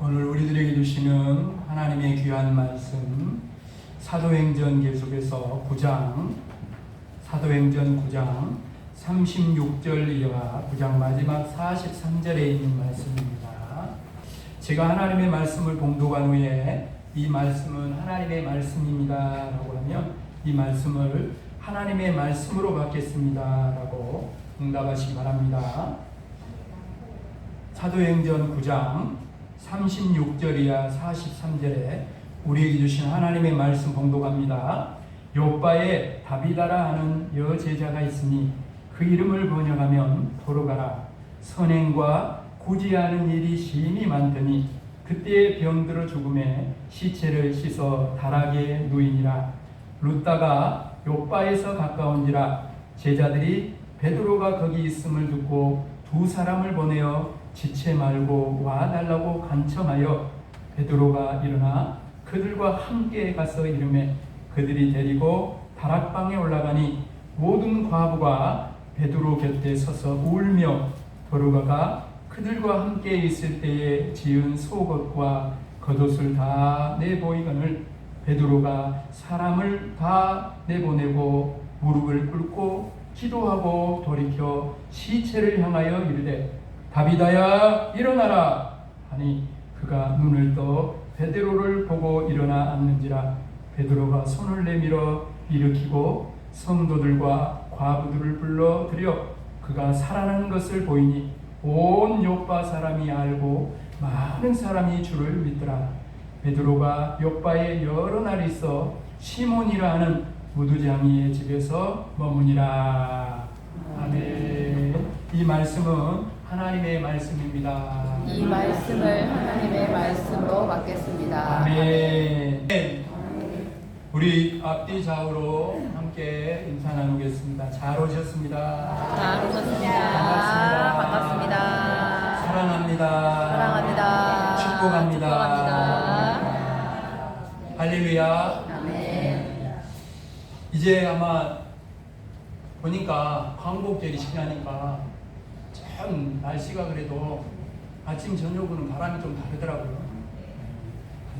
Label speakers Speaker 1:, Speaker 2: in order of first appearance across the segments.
Speaker 1: 오늘 우리들에게 주시는 하나님의 귀한 말씀 사도행전 계속해서 9장 36절 이하 9장 마지막 43절에 있는 말씀입니다. 제가 하나님의 말씀을 봉독한 후에 이 말씀은 하나님의 말씀입니다 라고 하면 이 말씀을 하나님의 말씀으로 받겠습니다 라고 응답하시기 바랍니다. 사도행전 9장 36절 이하 43절에 우리에게 주신 하나님의 말씀 봉독합니다. 요바에 다비다라 하는 여제자가 있으니 그 이름을 번역하면 도로가라. 선행과 굳이 하는 일이 심히 많더니 그때에 병들어 죽음에 시체를 씻어 다락에 누이니라. 룻다가 요바에서 가까운지라 제자들이 베드로가 거기 있음을 듣고 두 사람을 보내어 지체 말고 와달라고 간청하여 베드로가 일어나 그들과 함께 가서 이르매 그들이 데리고 다락방에 올라가니 모든 과부가 베드로 곁에 서서 울며 도로가가 그들과 함께 있을 때에 지은 속옷과 겉옷을 다 내보이거늘 베드로가 사람을 다 내보내고 무릎을 꿇고 기도하고 돌이켜 시체를 향하여 이르되 다비다야 일어나라 하니 그가 눈을 떠 베드로를 보고 일어나 앉는지라. 베드로가 손을 내밀어 일으키고 성도들과 과부들을 불러 들여 그가 살아나는 것을 보이니 온 요빠 사람이 알고 많은 사람이 주를 믿더라. 베드로가 요빠에 여러 날 있어 시몬이라 하는 무두장이의 집에서 머무니라. 아멘. 이 말씀은 하나님의 말씀입니다.
Speaker 2: 이 말씀을 하나님의 말씀으로 받겠습니다.
Speaker 1: 아멘. 우리 앞뒤 좌우로 함께 인사 나누겠습니다. 잘 오셨습니다.
Speaker 2: 잘 오셨습니다. 반갑습니다.
Speaker 1: 사랑합니다.
Speaker 2: 사랑합니다.
Speaker 1: 축복합니다. 할렐루야.
Speaker 2: 아멘.
Speaker 1: 이제 아마 보니까 광복절이 지나니까 참 날씨가 그래도 아침 저녁으로는 바람이 좀 다르더라고요.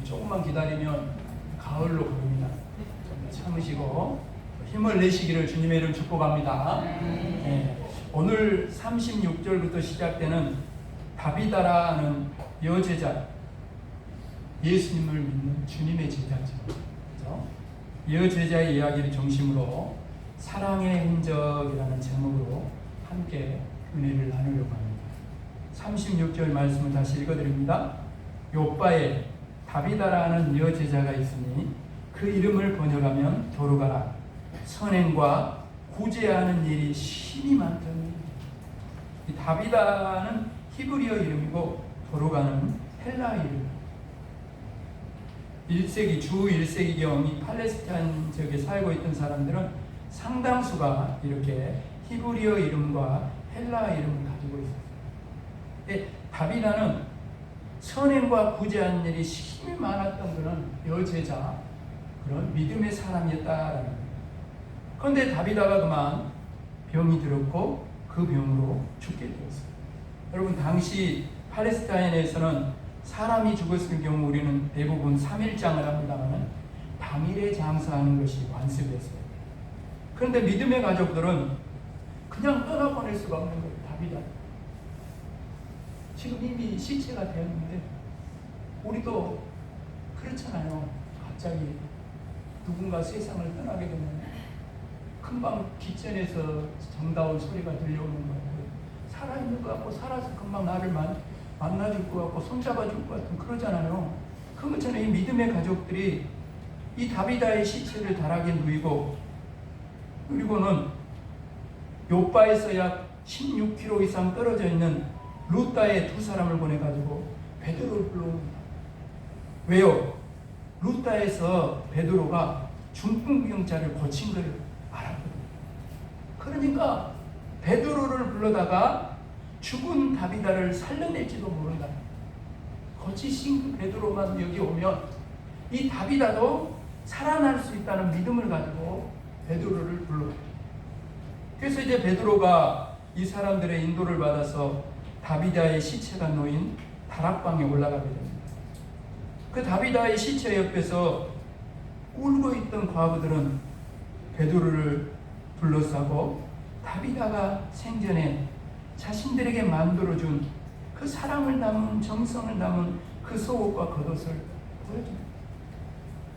Speaker 1: 조금만 기다리면 가을로 갑니다. 좀 참으시고 힘을 내시기를 주님의 이름 축복합니다. 네. 오늘 36절부터 시작되는 다비다라는 여제자, 예수님을 믿는 주님의 제자죠. 그렇죠? 여제자의 이야기를 중심으로 사랑의 흔적이라는 제목으로 함께 은혜를 나누려고 합니다. 36절 말씀을 다시 읽어드립니다. 요바에 다비다라는 여제자가 있으니 그 이름을 번역하면 도로가라. 선행과 구제하는 일이 심히 많더니. 이 다비다는 히브리어 이름이고 도로가는 헬라 이름. 1세기 주 1세기경 이 팔레스타인 지역에 살고 있던 사람들은 상당수가 이렇게 히브리어 이름과 헬라 이름을 가지고 있었어요. 다비다는 선행과 구제하는 일이 심히 많았던 그런 여제자, 그런 믿음의 사람이었다라는 거예요. 그런데 다비다가 그만 병이 들었고 그 병으로 죽게 되었어요. 여러분, 당시 팔레스타인에서는 사람이 죽었을 경우 우리는 대부분 3일장을 합니다만 당일에 장사하는 것이 관습이었어요. 그런데 믿음의 가족들은 그냥 떠나보낼 수가 없는 거예요. 다비다 지금 이미 시체가 되었는데 우리도 그렇잖아요. 갑자기 누군가 세상을 떠나게 되면 금방 뒷전에서 정다운 소리가 들려오는 거예요. 살아있는 것 같고 살아서 금방 나를 만나줄 것 같고 손잡아줄 것 같은 그러잖아요. 그것처럼 이 믿음의 가족들이 이 다비다의 시체를 다락에 누이고, 그리고는 요바에서 약 16km 이상 떨어져 있는 룻다의 두 사람을 보내가지고 베드로를 불러옵니다. 왜요? 룻다에서 베드로가 중풍병자를 고친 걸 알았거든요. 그러니까 베드로를 불러다가 죽은 다비다를 살려낼지도 모른다. 거치신 그 베드로만 여기 오면 이 다비다도 살아날 수 있다는 믿음을 가지고 베드로를 불러옵니다. 그래서 이제 베드로가 이 사람들의 인도를 받아서 다비다의 시체가 놓인 다락방에 올라가게 됩니다. 그 다비다의 시체 옆에서 울고 있던 과부들은 베드로를 둘러싸고 다비다가 생전에 자신들에게 만들어준 그 사랑을 담은 정성을 담은 그 속옷과 겉옷을 보여줍니다.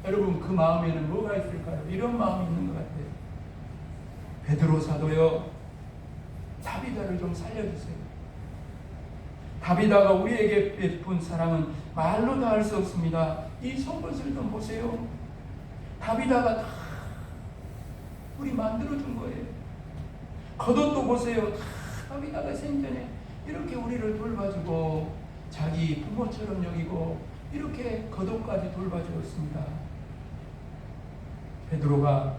Speaker 1: 여러분, 그 마음에는 뭐가 있을까요? 이런 마음이 있는 것 같아요. 베드로 사도요, 다비다를 좀 살려주세요. 다비다가 우리에게 베푼 사랑은 말로 다 할 수 없습니다. 이 속옷을 좀 보세요. 다비다가 다 우리 만들어준 거예요. 겉옷도 보세요. 다 다비다가 생전에 이렇게 우리를 돌봐주고 자기 부모처럼 여기고 이렇게 겉옷까지 돌봐주었습니다. 베드로가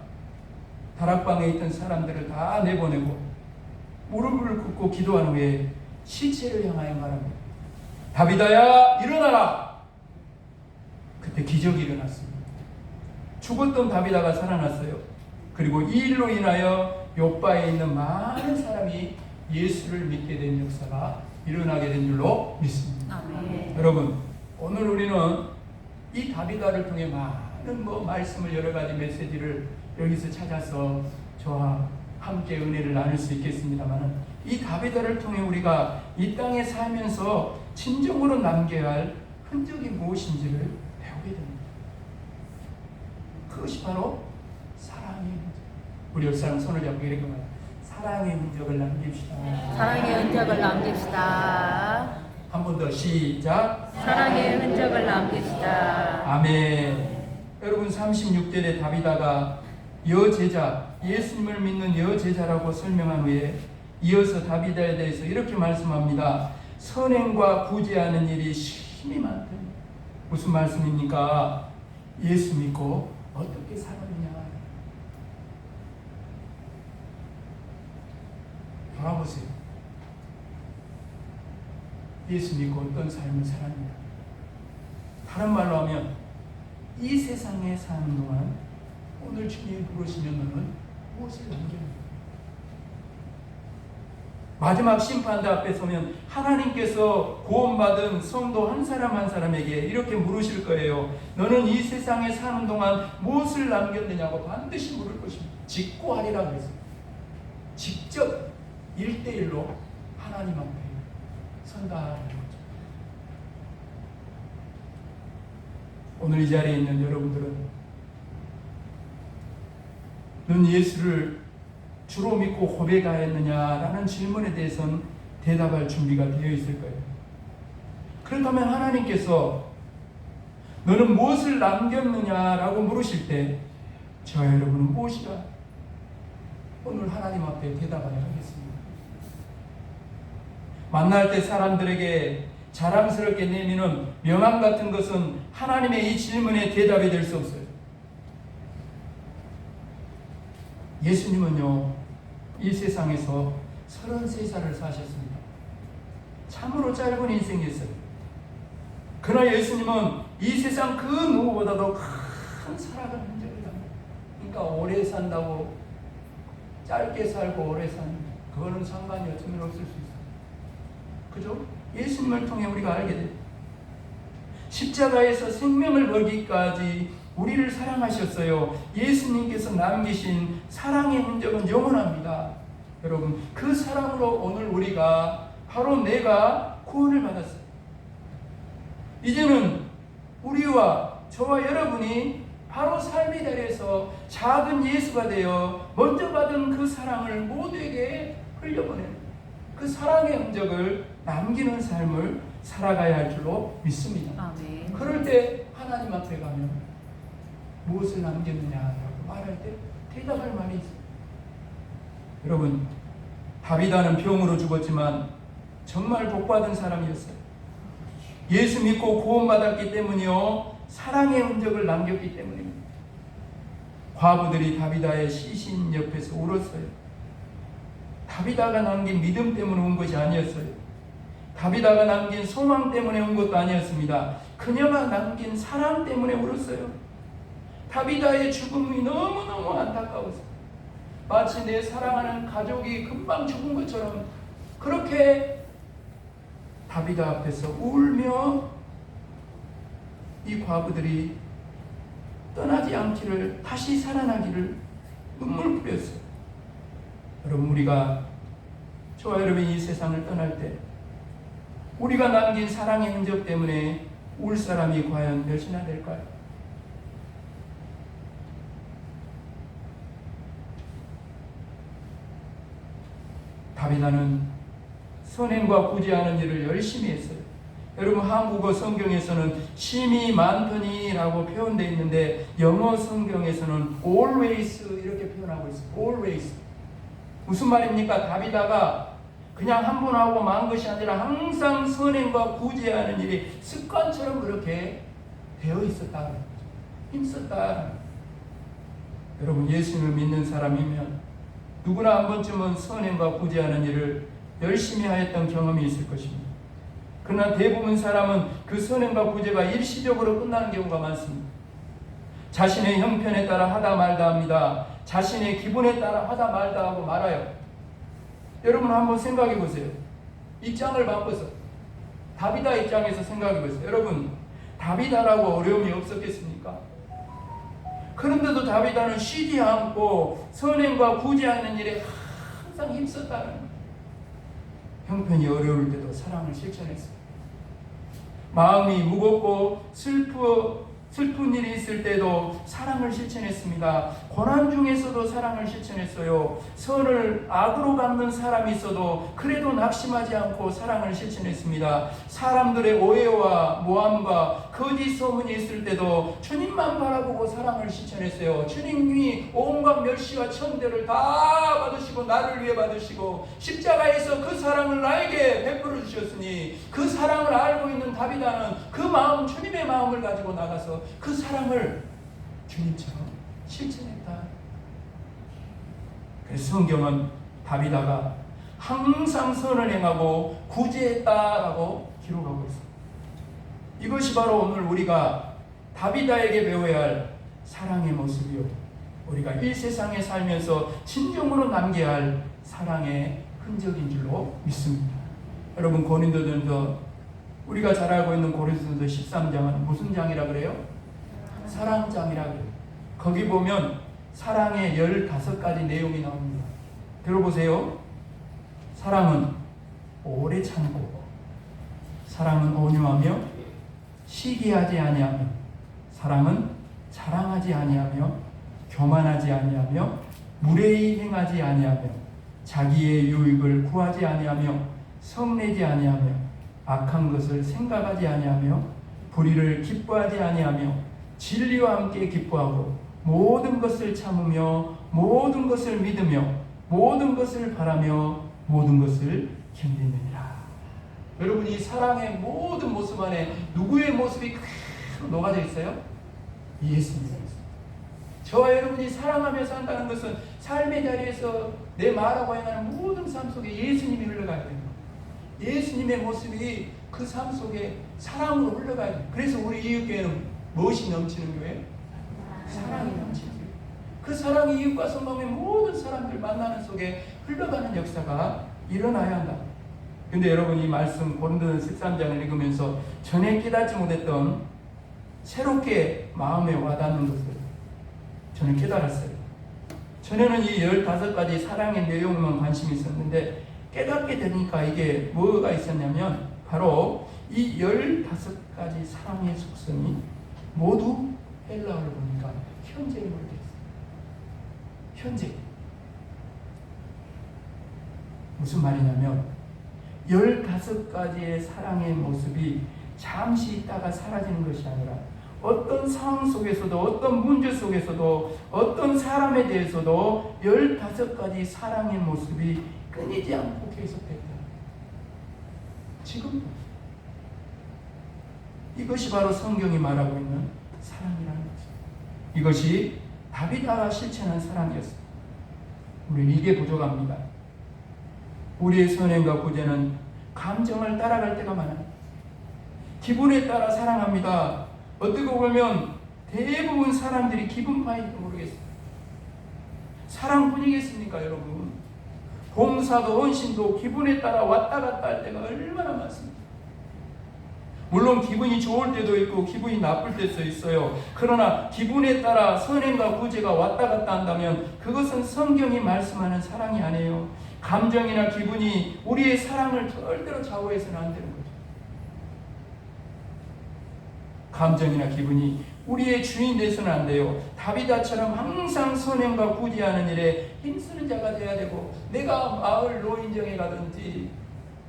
Speaker 1: 다락방에 있던 사람들을 다 내보내고 무릎을 꿇고 기도한 후에 시체를 향하여 말합니다. 다비다야, 일어나라! 그때 기적이 일어났습니다. 죽었던 다비다가 살아났어요. 그리고 이 일로 인하여 요바에 있는 많은 사람이 예수를 믿게 된 역사가 일어나게 된 줄로 믿습니다.
Speaker 2: 아멘.
Speaker 1: 여러분, 오늘 우리는 이 다비다를 통해 많은 말씀을, 여러 가지 메시지를 여기서 찾아서 저와 함께 은혜를 나눌 수 있겠습니다만, 이 다비다를 통해 우리가 이 땅에 살면서 진정으로 남겨야 할 흔적이 무엇인지를 배우게 됩니다. 그것이 바로 사랑의 흔적. 우리 옆 사람 손을 잡고 이렇게 말합니다. 사랑의 흔적을 남깁시다.
Speaker 2: 사랑의 흔적을 남깁시다.
Speaker 1: 한 번 더 시작.
Speaker 2: 사랑의 흔적을 남깁시다.
Speaker 1: 아멘. 여러분, 36절에 다비다가 여제자, 예수님을 믿는 여제자라고 설명한 후에 이어서 다비다에 대해서 이렇게 말씀합니다. 선행과 구제하는 일이 심히 많더니. 무슨 말씀입니까? 예수 믿고 어떻게 살았느냐. 돌아보세요. 예수 믿고 어떤 삶을 살았는가. 다른 말로 하면 이 세상에 사는 동안 오늘 주님이 부르시면 너는 무엇을 남겼는가. 마지막 심판대 앞에 서면 하나님께서 구원받은 성도 한 사람 한 사람에게 이렇게 물으실 거예요. 너는 이 세상에 사는 동안 무엇을 남겼느냐고 반드시 물을 것입니다. 직고하리라고 했어요. 직접 1대1로 하나님 앞에 선다하는 거죠. 오늘 이 자리에 있는 여러분들은 넌 예수를 주로 믿고 고백하였느냐라는 질문에 대해서는 대답할 준비가 되어 있을 거예요. 그렇다면 하나님께서 너는 무엇을 남겼느냐라고 물으실 때 저 여러분은 무엇이라 오늘 하나님 앞에 대답하여 하겠습니다. 만날 때 사람들에게 자랑스럽게 내미는 명함 같은 것은 하나님의 이 질문에 대답이 될 수 없어요. 예수님은요, 이 세상에서 33살을 사셨습니다. 참으로 짧은 인생이었어요. 그러나 예수님은 이 세상 그 누구보다도 큰 사랑을 흔적을 합니다. 그러니까 오래 산다고, 짧게 살고 오래 사는 그거는 상관이 어쩌면 없을 수 있어요. 그죠? 예수님을 통해 우리가 알게 돼요. 십자가에서 생명을 걸기까지 우리를 사랑하셨어요. 예수님께서 남기신 사랑의 흔적은 영원합니다. 여러분, 그 사랑으로 오늘 우리가, 바로 내가 구원을 받았어요. 이제는 우리와 저와 여러분이 바로 삶의 자리에서 작은 예수가 되어 먼저 받은 그 사랑을 모두에게 흘려보내는 그 사랑의 흔적을 남기는 삶을 살아가야 할 줄로 믿습니다.
Speaker 2: 아멘.
Speaker 1: 그럴 때 하나님 앞에 가면 무엇을 남겼느냐라고 말할 때 대답할 말이 있어요. 여러분, 다비다는 병으로 죽었지만 정말 복받은 사람이었어요. 예수 믿고 구원받았기 때문이요, 사랑의 흔적을 남겼기 때문입니다. 과부들이 다비다의 시신 옆에서 울었어요. 다비다가 남긴 믿음 때문에 온 것이 아니었어요. 다비다가 남긴 소망 때문에 온 것도 아니었습니다. 그녀가 남긴 사랑 때문에 울었어요. 다비다의 죽음이 너무너무 안타까웠어요. 마치 내 사랑하는 가족이 금방 죽은 것처럼 그렇게 다비다 앞에서 울며 이 과부들이 떠나지 않기를, 다시 살아나기를 눈물 뿌렸어요. 여러분, 우리가, 저와 여러분이 이 세상을 떠날 때 우리가 남긴 사랑의 흔적 때문에 울 사람이 과연 몇이나 될까요? 다비다는 선행과 구제하는 일을 열심히 했어요. 여러분, 한국어 성경에서는 심히 많더니라고 표현되어 있는데 영어 성경에서는 always 이렇게 표현하고 있어요. always. 무슨 말입니까? 다비다가 그냥 한 번 하고 만 것이 아니라 항상 선행과 구제하는 일이 습관처럼 그렇게 되어 있었다. 힘썼다. 여러분, 예수님을 믿는 사람이면 누구나 한 번쯤은 선행과 구제하는 일을 열심히 하였던 경험이 있을 것입니다. 그러나 대부분 사람은 그 선행과 구제가 일시적으로 끝나는 경우가 많습니다. 자신의 형편에 따라 하다 말다 합니다. 자신의 기분에 따라 하다 말다 하고 말아요. 여러분, 한번 생각해 보세요. 입장을 바꿔서 다비다 입장에서 생각해 보세요. 여러분, 다비다라고 어려움이 없었겠습니까? 그런데도 다비다는 쉬지 않고 선행과 구제하는 일에 항상 힘썼다는 거예요. 형편이 어려울 때도 사랑을 실천했어요. 마음이 무겁고 슬픈 일이 있을 때도 사랑을 실천했습니다. 고난 중에서도 사랑을 실천했어요. 선을 악으로 갚는 사람이 있어도 그래도 낙심하지 않고 사랑을 실천했습니다. 사람들의 오해와 모함과 거짓 소문이 있을 때도 주님만 바라보고 사랑을 실천했어요. 주님이 온갖 멸시와 천대를 다 받으시고 나를 위해 받으시고 십자가에서 그 사랑을 나에게 베풀어 주셨으니 그 사랑을 알고 있는 다비다는 그 마음, 주님의 마음을 가지고 나가서 그 사랑을 주님처럼 실천했다. 그래서 성경은 다비다가 항상 선을 행하고 구제했다라고 기록하고 있습니다. 이것이 바로 오늘 우리가 다비다에게 배워야 할 사랑의 모습이요, 우리가 이 세상에 살면서 진정으로 남겨야 할 사랑의 흔적인 줄로 믿습니다. 여러분, 고린도전서, 우리가 잘 알고 있는 고린도전서 13장은 무슨 장이라 그래요? 사랑장이라 그래요. 거기 보면 사랑의 15가지 내용이 나옵니다. 들어보세요. 사랑은 오래 참고, 사랑은 온유하며 시기하지 아니하며, 사랑은 자랑하지 아니하며 교만하지 아니하며 무례히 행하지 아니하며 자기의 유익을 구하지 아니하며 성내지 아니하며 악한 것을 생각하지 아니하며 불의를 기뻐하지 아니하며 진리와 함께 기뻐하고 모든 것을 참으며 모든 것을 믿으며 모든 것을 바라며 모든 것을 견디느니라. 여러분, 이 사랑의 모든 모습 안에 누구의 모습이 그대로 녹아져 있어요? 예수님의 모습. 저와 여러분이 사랑하며 산다는 것은 삶의 자리에서 내 말하고 행하는 모든 삶 속에 예수님이 흘러가야 돼요. 예수님의 모습이 그 삶 속에 사랑으로 흘러가야 돼요. 그래서 우리 이웃교회는 무엇이 넘치는 교회? 사랑이 넘치는 교회. 그 사랑이 이웃과 성도의 모든 사람들 만나는 속에 흘러가는 역사가 일어나야 한다. 근데 여러분, 이 말씀 고린도전서 13장을 읽으면서 전에 깨닫지 못했던 새롭게 마음에 와닿는 것을 저는 깨달았어요. 전에는 이 15가지 사랑의 내용만 관심이 있었는데 깨닫게 되니까 이게 뭐가 있었냐면 바로 이 15가지 사랑의 속성이 모두 헬라어를 보니까 현재로 되어 있어요. 현재. 무슨 말이냐면 15가지의 사랑의 모습이 잠시 있다가 사라지는 것이 아니라 어떤 상황 속에서도 어떤 문제 속에서도 어떤 사람에 대해서도 15가지 사랑의 모습이 끊이지 않고 계속된다. 지금도. 이것이 바로 성경이 말하고 있는 사랑이라는 거죠. 이것이 다비다가 실천한 사랑이었습니다. 우리는 이게 부족합니다. 우리의 선행과 구제는 감정을 따라갈 때가 많아요. 기분에 따라 사랑합니다. 어떻게 보면 대부분 사람들이 기분파일지도 모르겠어요. 사랑뿐이겠습니까, 여러분? 봉사도 헌신도 기분에 따라 왔다 갔다 할 때가 얼마나 많습니다. 물론 기분이 좋을 때도 있고 기분이 나쁠 때도 있어요. 그러나 기분에 따라 선행과 구제가 왔다 갔다 한다면 그것은 성경이 말씀하는 사랑이 아니에요. 감정이나 기분이 우리의 사랑을 절대로 좌우해서는 안 되는 거죠. 감정이나 기분이 우리의 주인 되서는 안 돼요. 다비다처럼 항상 선행과 구제하는 일에 힘쓰는 자가 돼야 되고, 내가 마을 노인정에 가든지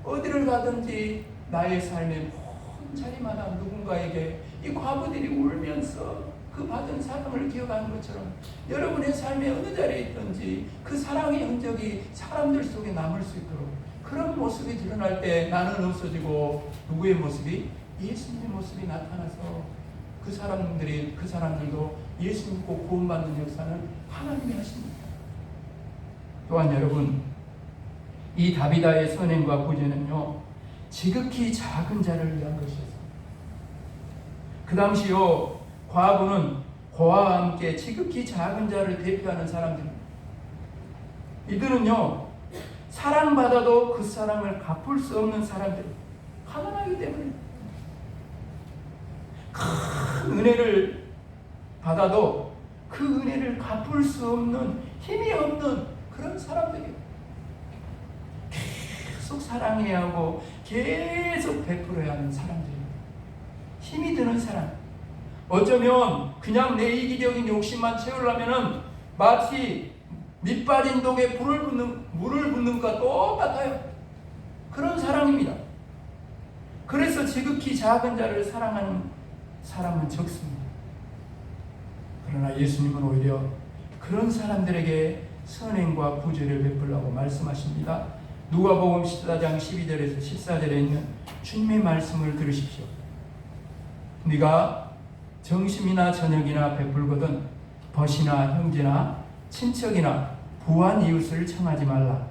Speaker 1: 어디를 가든지 나의 삶의 모든 자리마다 누군가에게 이 과부들이 울면서 그 받은 사랑을 기억하는 것처럼 여러분의 삶의 어느 자리에 있든지 그 사랑의 흔적이 사람들 속에 남을 수 있도록, 그런 모습이 드러날 때 나는 없어지고 누구의 모습이? 예수님의 모습이 나타나서 그 사람들도 예수 믿고 구원받는 역사는 하나님이 하십니다. 또한 여러분, 이 다비다의 선행과 구제는요, 지극히 작은 자를 위한 것이었습니다. 그 당시요, 과부는 고아와 함께 지극히 작은 자를 대표하는 사람들입니다. 이들은요, 사랑받아도 그 사랑을 갚을 수 없는 사람들, 가난하기 때문에 큰 은혜를 받아도 그 은혜를 갚을 수 없는, 힘이 없는 그런 사람들이에요. 계속 사랑해야 하고 계속 베풀어야 하는 사람들입니다. 힘이 드는 사람, 어쩌면 그냥 내 이기적인 욕심만 채우려면 마치 밑빠진 독에 물을 붓는 것과 똑같아요. 그런 사랑입니다. 그래서 지극히 작은 자를 사랑하는 사람은 적습니다. 그러나 예수님은 오히려 그런 사람들에게 선행과 구제를 베풀라고 말씀하십니다. 누가복음 14장 12절에서 14절에 있는 주님의 말씀을 들으십시오. 네가 점심이나 저녁이나 베풀거든 벗이나 형제나 친척이나 부한 이웃을 청하지 말라.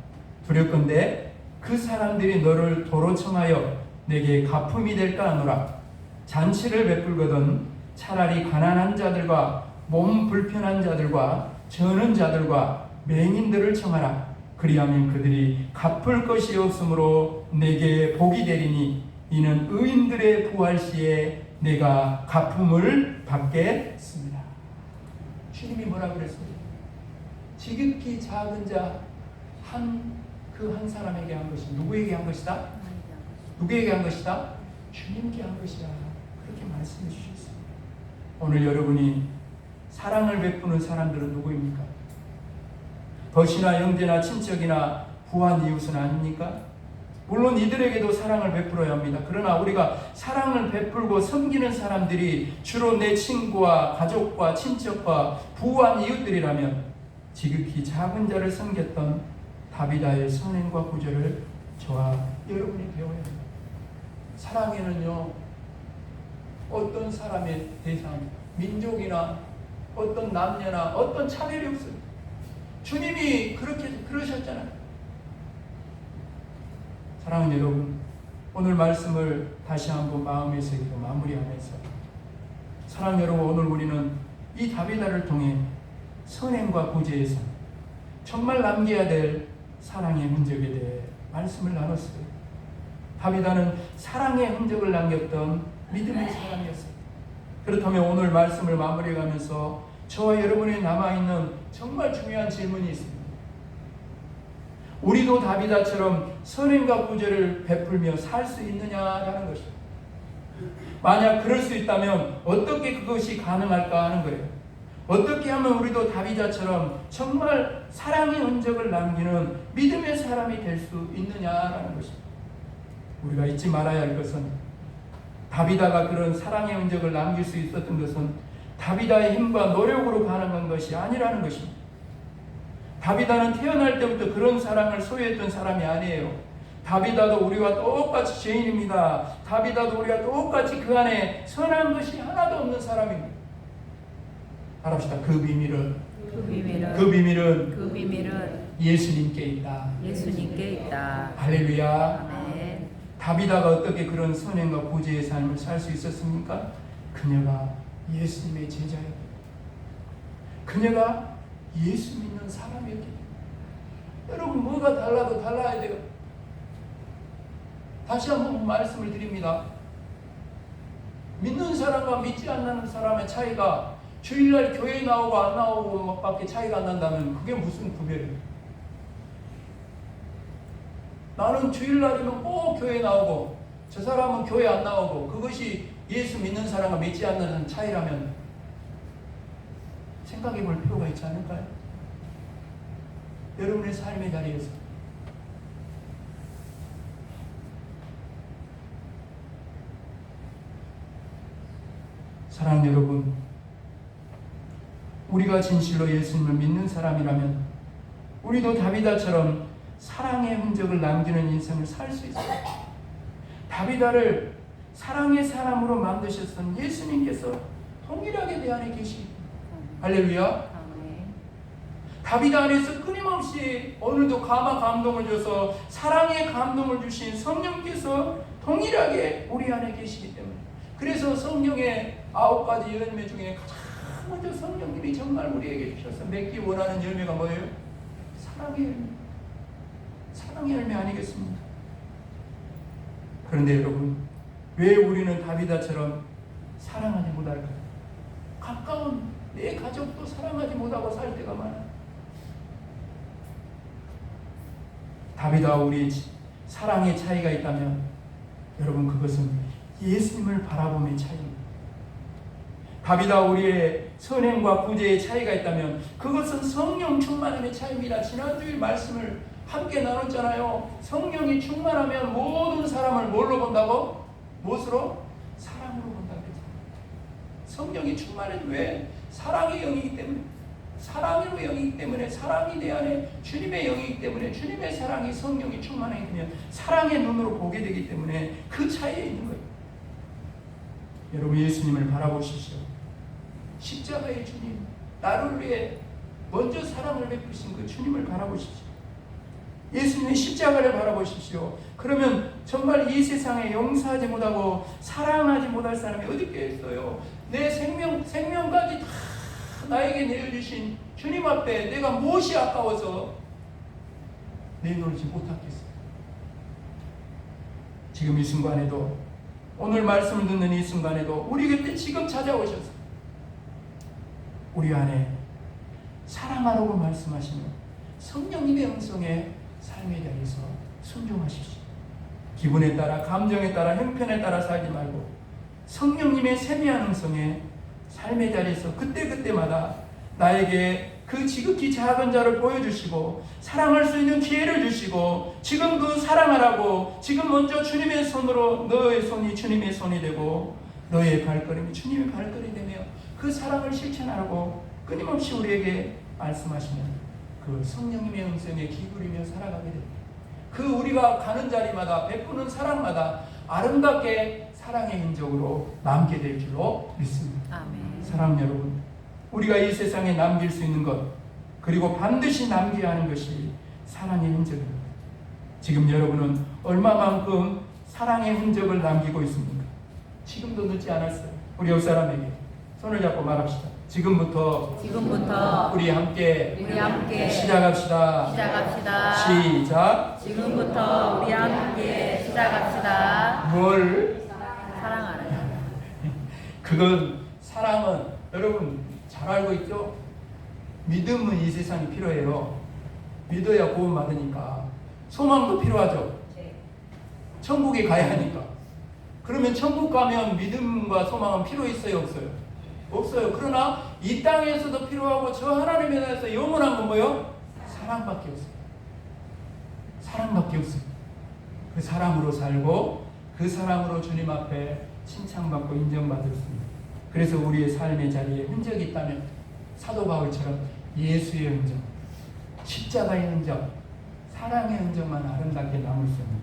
Speaker 1: 두렵건대 그 사람들이 너를 도로 청하여 내게 갚음이 될까 하노라. 잔치를 베풀거든 차라리 가난한 자들과 몸 불편한 자들과 저는 자들과 맹인들을 청하라. 그리하면 그들이 갚을 것이 없으므로 내게 복이 되리니 이는 의인들의 부활 시에 내가 갚음을 받겠습니다. 주님이 뭐라 그랬어요? 지극히 작은 자 한 사람에게 한 것이 누구에게 한 것이다? 누구에게 한 것이다? 주님께 한 것이다. 그렇게 말씀해 주셨습니다. 오늘 여러분이 사랑을 베푸는 사람들은 누구입니까? 벗이나 형제나 친척이나 부한 이웃은 아닙니까? 물론 이들에게도 사랑을 베풀어야 합니다. 그러나 우리가 사랑을 베풀고 섬기는 사람들이 주로 내 친구와 가족과 친척과 부한 이웃들이라면 지극히 작은 자를 섬겼던 다비다의 선행과 구제를 저와 여러분이 배워야 합니다. 사랑에는요, 어떤 사람의 대상, 민족이나 어떤 남녀나 어떤 차별이 없어요. 주님이 그러셨잖아요. 사랑하는 여러분, 오늘 말씀을 다시 한번 마음의 새기로 마무리하면서, 사랑하는 여러분, 오늘 우리는 이 다비다를 통해 선행과 구제에서 정말 남겨야 될 사랑의 흔적에 대해 말씀을 나눴어요. 다비다는 사랑의 흔적을 남겼던 믿음의 사람이었어요. 그렇다면 오늘 말씀을 마무리해가면서 저와 여러분이 남아있는 정말 중요한 질문이 있습니다. 우리도 다비다처럼 선행과 구제를 베풀며 살 수 있느냐라는 것입니다. 만약 그럴 수 있다면 어떻게 그것이 가능할까 하는 거예요. 어떻게 하면 우리도 다비다처럼 정말 사랑의 흔적을 남기는 믿음의 사람이 될 수 있느냐라는 것입니다. 우리가 잊지 말아야 할 것은, 다비다가 그런 사랑의 흔적을 남길 수 있었던 것은 다비다의 힘과 노력으로 가능한 것이 아니라는 것입니다. 다비다는 태어날 때부터 그런 사랑을 소유했던 사람이 아니에요. 다비다도 우리와 똑같이 죄인입니다. 다비다도 우리와 똑같이 그 안에 선한 것이 하나도 없는 사람입니다. 알합시다. 그 비밀은 예수님께 있다.
Speaker 2: 예수님께 있다.
Speaker 1: 할렐루야.
Speaker 2: 아멘.
Speaker 1: 다비다가 어떻게 그런 선행과 구제의 삶을 살 수 있었습니까? 그녀가 예수님의 제자였기, 그녀가 예수 믿는 사람이었기 때문에. 여러분, 뭐가 달라도 달라야 돼요. 다시 한번 말씀을 드립니다. 믿는 사람과 믿지 않는 사람의 차이가 주일날 교회 나오고 안 나오고 밖에 차이가 안 난다면 그게 무슨 구별이에요? 나는 주일날이면 꼭 교회 나오고 저 사람은 교회 안 나오고 그것이 예수 믿는 사람과 믿지 않는 차이라면 생각해 볼 필요가 있지 않을까요? 여러분의 삶의 자리에서 사랑하는 여러분, 우리가 진실로 예수님을 믿는 사람이라면 우리도 다비다처럼 사랑의 흔적을 남기는 인생을 살 수 있어요. 다비다를 사랑의 사람으로 만드셨던 예수님께서 동일하게 내 안에 계시고, 할렐루야. 다비다 안에서 끊임없이 오늘도 감동을 줘서 사랑의 감동을 주신 성령께서 동일하게 우리 안에 계시기 때문에, 그래서 성령의 9가지 열매 중에 가장 먼저 성령님이 정말 우리에게 주셔서 맺기 원하는 열매가 뭐예요? 사랑의 열매. 사랑의 열매 아니겠습니까? 그런데 여러분, 왜 우리는 다비다처럼 사랑하지 못할까요? 가까운 내 가족도 사랑하지 못하고 살 때가 많아요. 다비다와 우리 사랑의 차이가 있다면 여러분, 그것은 예수님을 바라봄의 차이입니다. 다비다와 우리의 선행과 구제의 차이가 있다면 그것은 성령 충만함의 차이입니다. 지난주에 말씀을 함께 나눴잖아요. 성령이 충만하면 모든 사람을 뭘로 본다고? 무엇으로? 사랑으로 본다고 했잖아요. 성령이 충만해. 왜? 사랑의 영이기 때문에. 사랑의 영이기 때문에, 사랑이 내 안에 주님의 영이기 때문에, 주님의 사랑이 성령이 충만하게 되면 사랑의 눈으로 보게 되기 때문에 그 차이에 있는 거예요. 여러분, 예수님을 바라보십시오. 십자가의 주님, 나를 위해 먼저 사랑을 베푸신 그 주님을 바라보십시오. 예수님의 십자가를 바라보십시오. 그러면 정말 이 세상에 용서하지 못하고 사랑하지 못할 사람이 어디 있겠어요? 내 생명까지 다 나에게 내어주신 주님 앞에 내가 무엇이 아까워서 내놓지 못하겠어요? 지금 이 순간에도, 오늘 말씀을 듣는 이 순간에도 우리 곁에 지금 찾아오셔서 우리 안에 사랑하라고 말씀하시는 성령님의 음성에 삶의 자리에서 순종하십시오. 기분에 따라, 감정에 따라, 형편에 따라 살지 말고 성령님의 세미한 음성에 삶의 자리에서 그때그때마다 나에게 그 지극히 작은 자를 보여주시고 사랑할 수 있는 기회를 주시고, 지금 그 사랑하라고 지금 먼저 주님의 손으로, 너의 손이 주님의 손이 되고 너의 발걸음이 주님의 발걸음이 되며 그 사랑을 실천하라고 끊임없이 우리에게 말씀하시면 그 성령님의 음성에 기울이며 살아가게 됩니다. 그 우리가 가는 자리마다 베푸는 사랑마다 아름답게 사랑의 흔적으로 남게 될 줄로 믿습니다.
Speaker 2: 아멘.
Speaker 1: 사랑 여러분, 우리가 이 세상에 남길 수 있는 것, 그리고 반드시 남겨야 하는 것이 사랑의 흔적입니다. 지금 여러분은 얼마만큼 사랑의 흔적을 남기고 있습니까? 지금도 늦지 않았어요. 우리 옆 사람에게 손을 잡고 말합시다. 지금부터 우리 함께 시작합시다. 시작.
Speaker 2: 지금부터 우리 함께 시작합시다.
Speaker 1: 뭘?
Speaker 2: 사랑하라.
Speaker 1: 그건, 사랑은 여러분 잘 알고 있죠? 믿음은 이 세상이 필요해요. 믿어야 구원 받으니까. 소망도 필요하죠. 천국에 가야 하니까. 그러면 천국 가면 믿음과 소망은 필요 있어요, 없어요? 없어요. 그러나 이 땅에서도 필요하고 저 하나님에 대해서 영원한 건 뭐예요? 사랑밖에 없어요. 사랑밖에 없어요. 그 사랑으로 살고 그 사랑으로 주님 앞에 칭찬받고 인정받았습니다. 그래서 우리의 삶의 자리에 흔적이 있다면 사도 바울처럼 예수의 흔적, 십자가의 흔적, 사랑의 흔적만 아름답게 남을 수 있는,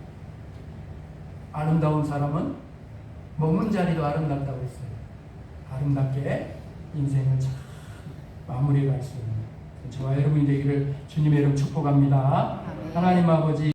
Speaker 1: 아름다운 사람은 머문 자리도 아름답다고 했어요. 아름답게 인생을 잘 마무리해 갈 수 있는 저와 여러분이 되기를 주님의 이름 축복합니다. 하나님 아버지,